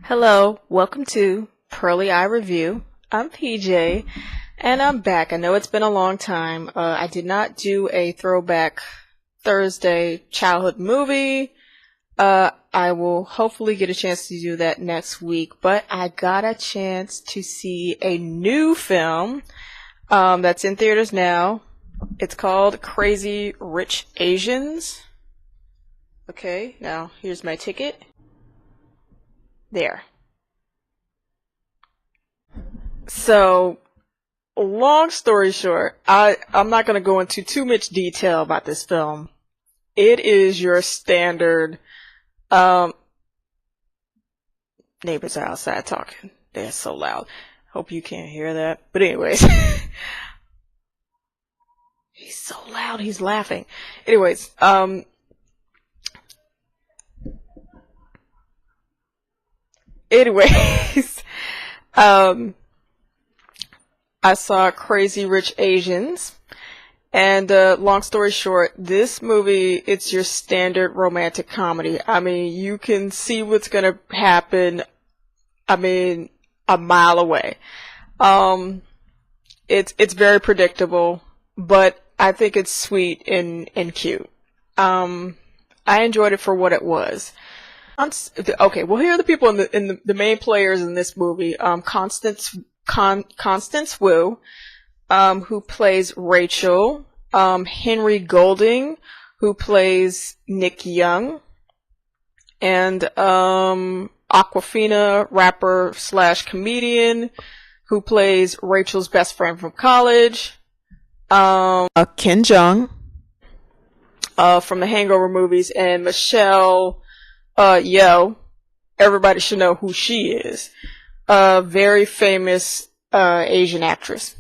Hello, welcome to Pearly Eye Review. I'm PJ, and I'm back. I know it's been a long time. I did not do a throwback Thursday childhood movie. I will hopefully get a chance to do that next week, but I got a chance to see a new film that's in theaters now. It's called Crazy Rich Asians. Okay, now here's my ticket. There. So, long story short, I'm not going to go into too much detail about this film. It is your standard, neighbors are outside talking. They're so loud. Hope you can't hear that. But anyways, he's so loud, he's laughing. Anyways, I saw Crazy Rich Asians, and long story short, this movie, it's your standard romantic comedy. I mean, you can see what's gonna happen, I mean, a mile away. It's very predictable, but I think it's sweet and cute. I enjoyed it for what it was. Okay, well, here are the people in the main players in this movie. Constance Wu, who plays Rachel. Henry Golding, who plays Nick Yeoh. And Awkwafina, rapper / comedian, who plays Rachel's best friend from college. Jeong, from the Hangover movies, and Michelle Yeoh. Everybody should know who she is. A very famous Asian actress.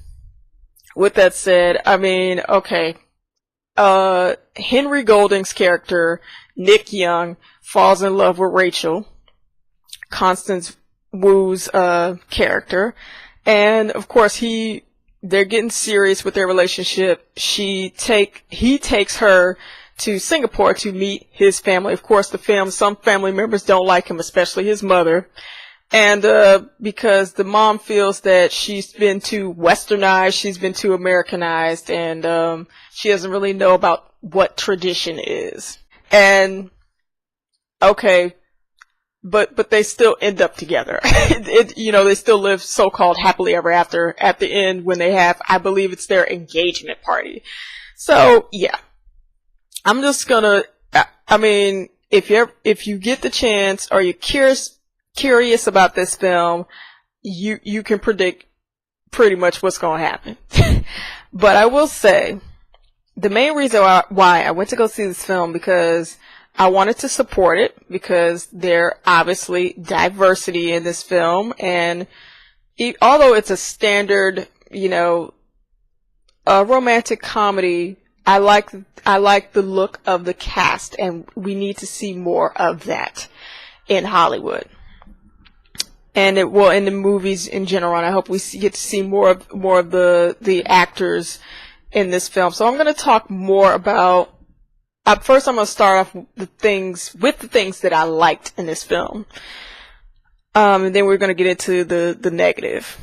With that said, I mean, okay. Henry Golding's character, Nick Yeoh, falls in love with Rachel, Constance Wu's character, and of course they're getting serious with their relationship. He takes her to Singapore to meet his family. Of course, some family members don't like him, especially his mother. And because the mom feels that she's been too westernized, she's been too Americanized, and she doesn't really know about what tradition is. And okay, but they still end up together. They still live so-called happily ever after at the end when they have, I believe it's their engagement party. So yeah. I'm just gonna, I mean, if you get the chance or you're curious about this film, you can predict pretty much what's gonna happen. But I will say, the main reason why I went to go see this film, because I wanted to support it, because there obviously diversity in this film, and although it's a standard, a romantic comedy, I like the look of the cast, and we need to see more of that in Hollywood, and in the movies in general. And I hope we get to see more of the actors in this film. So I'm going to talk more about. First, I'm going to start off with the things that I liked in this film, and then we're going to get into the negative.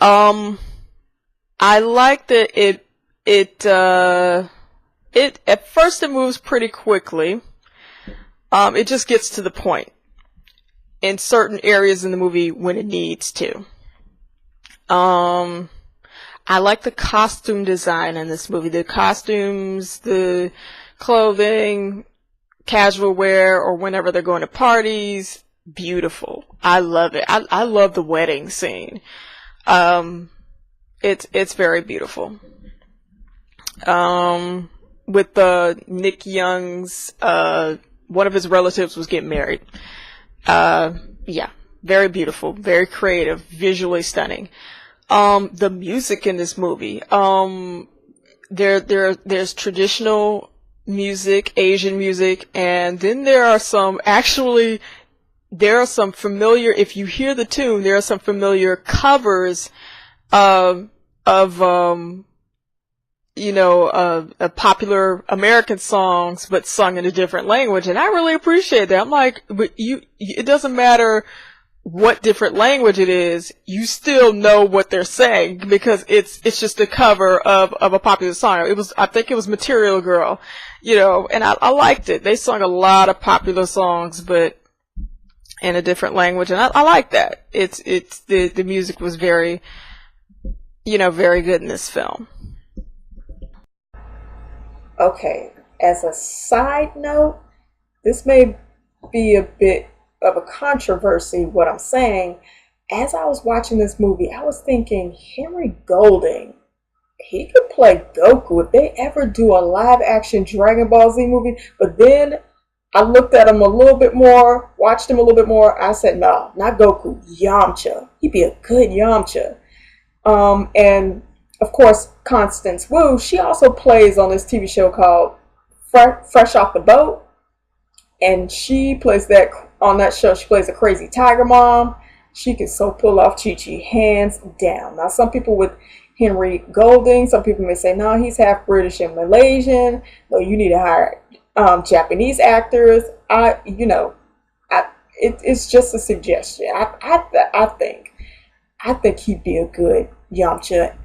I like that it at first it moves pretty quickly. It just gets to the point in certain areas in the movie when it needs to. I like the costume design in this movie. The costumes, the clothing, casual wear, or whenever they're going to parties, beautiful. I love it. I love the wedding scene. It's very beautiful. With Nick Young's, one of his relatives was getting married. Yeah, very beautiful, very creative, visually stunning. The music in this movie, there's traditional music, Asian music, and then there are some familiar, if you hear the tune, there are some familiar covers of popular American songs, but sung in a different language. And I really appreciate that. I'm like, but it doesn't matter what different language it is, you still know what they're saying because it's just a cover of a popular song. I think it was Material Girl, and I liked it. They sung a lot of popular songs, but in a different language, and I like that. The music was very, very good in this film. Okay, as a side note, this may be a bit of a controversy, what I'm saying. As I was watching this movie, I was thinking, Henry Golding, he could play Goku if they ever do a live action Dragon Ball Z movie. But then I looked at him a little bit more, watched him a little bit more. I said, no, not Goku, Yamcha. He'd be a good Yamcha. And of course, Constance Wu, she also plays on this TV show called Fresh Off the Boat. And she plays on that show, she plays a crazy tiger mom. She can so pull off Chi-Chi, hands down. Now, some people with Henry Golding, some people may say, no, he's half British and Malaysian. No, you need to hire Japanese actors. It's just a suggestion. I think he'd be a good Yamcha,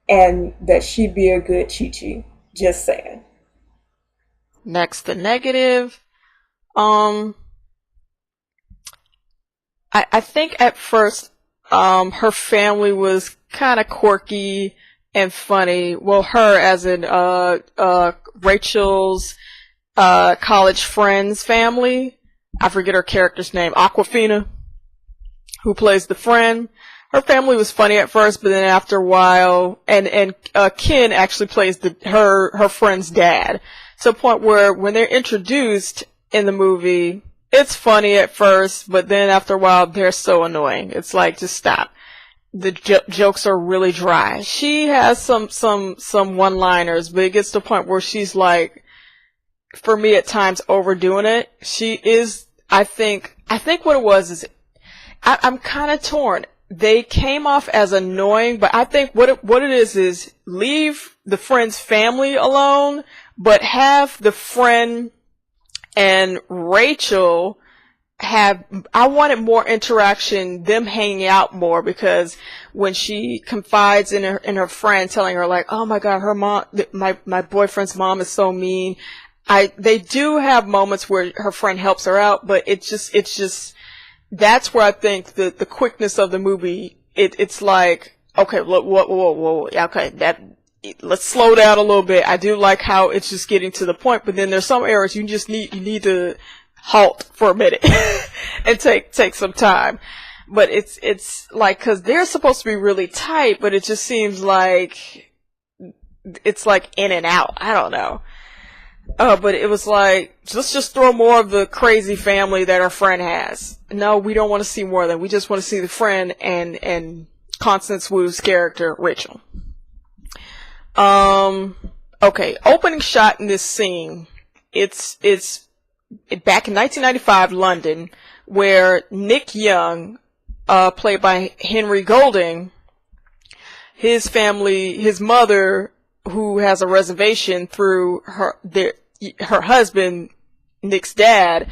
and that she'd be a good Chi-Chi. Just saying. Next, the negative. I think at first, her family was kind of quirky and funny. Well, her as in, Rachel's, college friend's family. I forget her character's name. Awkwafina, who plays the friend. Her family was funny at first, but then after a while, and Ken actually plays her friend's dad. To a point where when they're introduced in the movie, it's funny at first, but then after a while, they're so annoying. It's like, just stop. The jokes are really dry. She has some one-liners, but it gets to a point where she's like, for me at times, overdoing it. She is, I think what it was is, I'm kind of torn. They came off as annoying, but I think what it is leave the friend's family alone, but have the friend and Rachel I wanted more interaction, them hanging out more, because when she confides in her friend, telling her like, oh my God, her mom, my boyfriend's mom is so mean. They do have moments where her friend helps her out, but it's just, that's where I think the quickness of the movie, it's like, okay, look, whoa, okay, let's slow down a little bit. I do like how it's just getting to the point, but then there's some areas you need to halt for a minute and take some time. But it's like, cause they're supposed to be really tight, but it just seems like it's like in and out. I don't know. But it was like, let's just throw more of the crazy family that our friend has. No, we don't want to see more of them. We just want to see the friend and Constance Wu's character, Rachel. Okay, opening shot in this scene, it's back in 1995 London, where Nick Yeoh, played by Henry Golding, his family, his mother, who has a reservation through her husband, Nick's dad,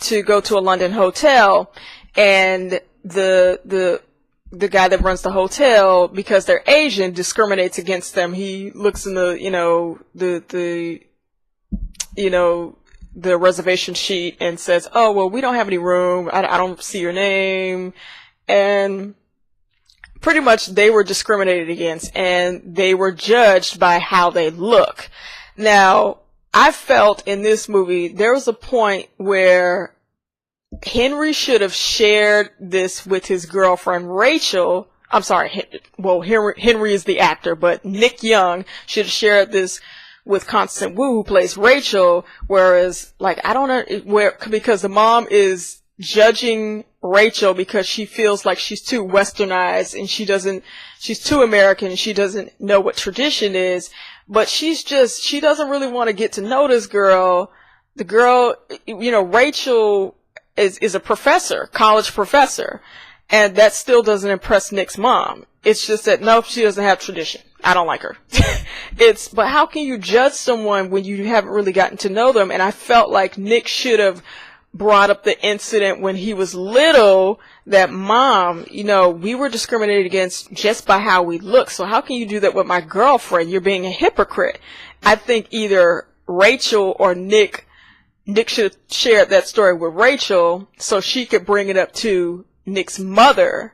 to go to a London hotel, and the guy that runs the hotel, because they're Asian, discriminates against them. He looks in the reservation sheet and says, oh, well, we don't have any room. I don't see your name. And pretty much they were discriminated against, and they were judged by how they look. Now, I felt in this movie, there was a point where Henry should have shared this with his girlfriend, Rachel. I'm sorry, Henry is the actor, but Nick Yeoh should have shared this with Constance Wu, who plays Rachel, whereas, like, I don't know, because the mom is judging Rachel because she feels like she's too westernized and she's too American and she doesn't know what tradition is, but she doesn't really want to get to know this girl. The girl, Rachel is a professor, college professor, and that still doesn't impress Nick's mom. It's just that, nope, she doesn't have tradition. I don't like her. But how can you judge someone when you haven't really gotten to know them? And I felt like Nick should have brought up the incident when he was little, that mom, you know, we were discriminated against just by how we look. So how can you do that with my girlfriend? You're being a hypocrite. I think either Rachel or Nick should have shared that story with Rachel so she could bring it up to Nick's mother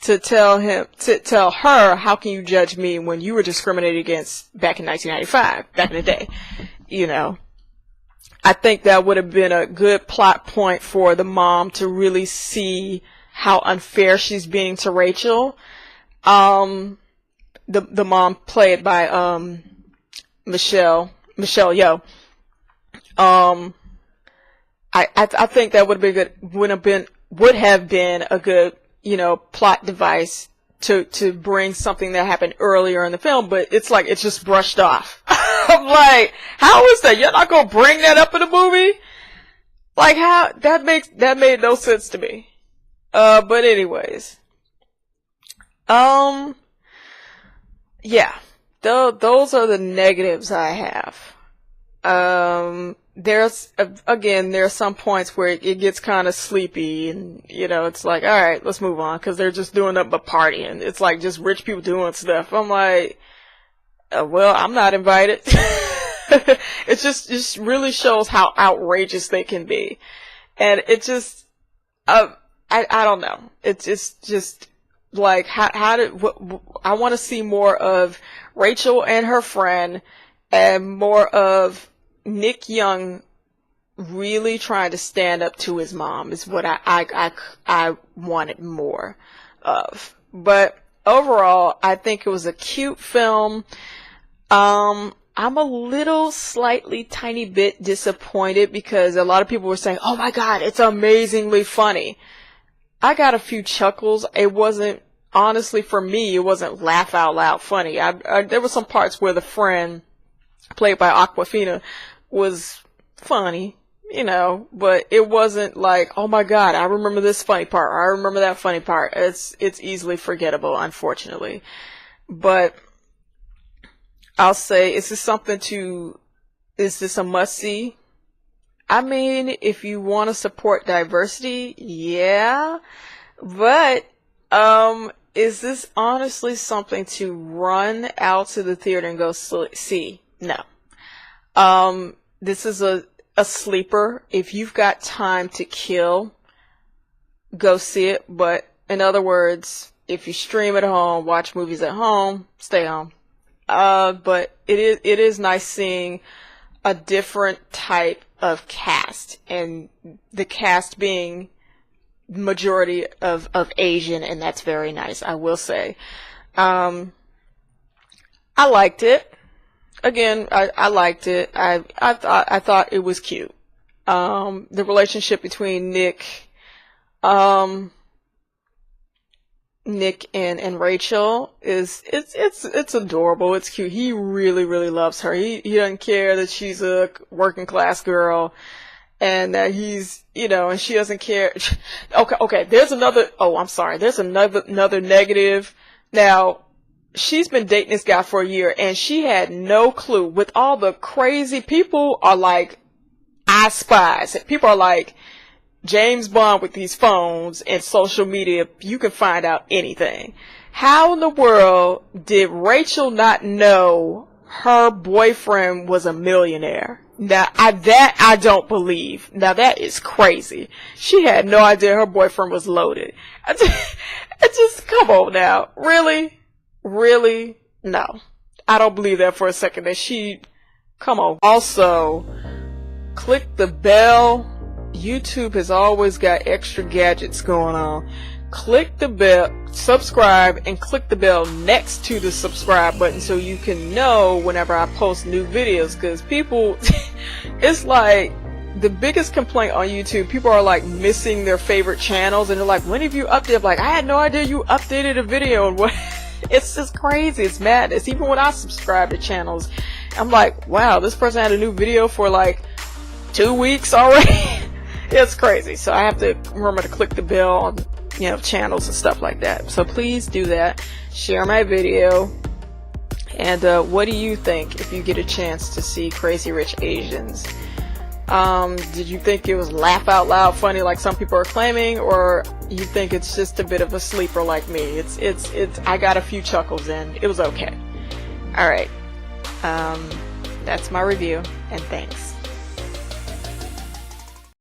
to tell her, how can you judge me when you were discriminated against back in 1995, back in the day, you know? I think that would have been a good plot point for the mom to really see how unfair she's being to Rachel. The mom played by Michelle Yeoh. I think that would have been a good, you know, plot device to bring something that happened earlier in the film, but it's like it's just brushed off. I'm like, how is that? You're not gonna bring that up in the movie? Like, how that made no sense to me. But anyways, yeah, those are the negatives I have. There's some points where it gets kind of sleepy, and you know, it's like, all right, let's move on, because they're just doing nothing but partying. It's like just rich people doing stuff. I'm like, well, I'm not invited. It just really shows how outrageous they can be, and it just, I don't know. It's just like I want to see more of Rachel and her friend, and more of Nick Young really trying to stand up to his mom is what I wanted more of. But overall, I think it was a cute film. I'm a little slightly tiny bit disappointed because a lot of people were saying, oh my god, it's amazingly funny. I got a few chuckles. It wasn't, honestly, for me, it wasn't laugh out loud funny. There were some parts where the friend, played by Awkwafina, was funny, you know, but it wasn't like, oh my god, I remember this funny part, or I remember that funny part. It's easily forgettable, unfortunately. But I'll say, is this a must-see? I mean, if you want to support diversity, yeah, but, is this honestly something to run out to the theater and go see? No. This is a sleeper. If you've got time to kill, go see it. But in other words, if you stream at home, watch movies at home, stay home. But it is nice seeing a different type of cast, and the cast being majority of Asian, and that's very nice, I will say. I liked it. Again, I liked it. I thought it was cute. The relationship between Nick and Rachel it's adorable. It's cute. He really loves her. He doesn't care that she's a working class girl, and that he's, you know, and she doesn't care. Okay. There's another negative. Now, she's been dating this guy for a year, and she had no clue. With all the crazy people are like, I spies. People are like James Bond with these phones and social media. You can find out anything. How in the world did Rachel not know her boyfriend was a millionaire? Now, I don't believe. Now, that is crazy. She had no idea her boyfriend was loaded. Just come on now. Really? No. I don't believe that for a second. Come on. Also, click the bell. YouTube has always got extra gadgets going on. Click the bell, subscribe, and click the bell next to the subscribe button so you can know whenever I post new videos. Because people, it's like the biggest complaint on YouTube, people are like missing their favorite channels, and they're like, when have you updated? Like, I had no idea you updated a video. And what? It's just crazy. It's madness. Even when I subscribe to channels, I'm like, wow, this person had a new video for like 2 weeks already. It's crazy. So I have to remember to click the bell on, you know, channels and stuff like that. So please do that. Share my video. And what do you think if you get a chance to see Crazy Rich Asians? Did you think it was laugh out loud funny like some people are claiming, or you think it's just a bit of a sleeper like me? It's I got a few chuckles in. It was okay. Alright. That's my review, and thanks.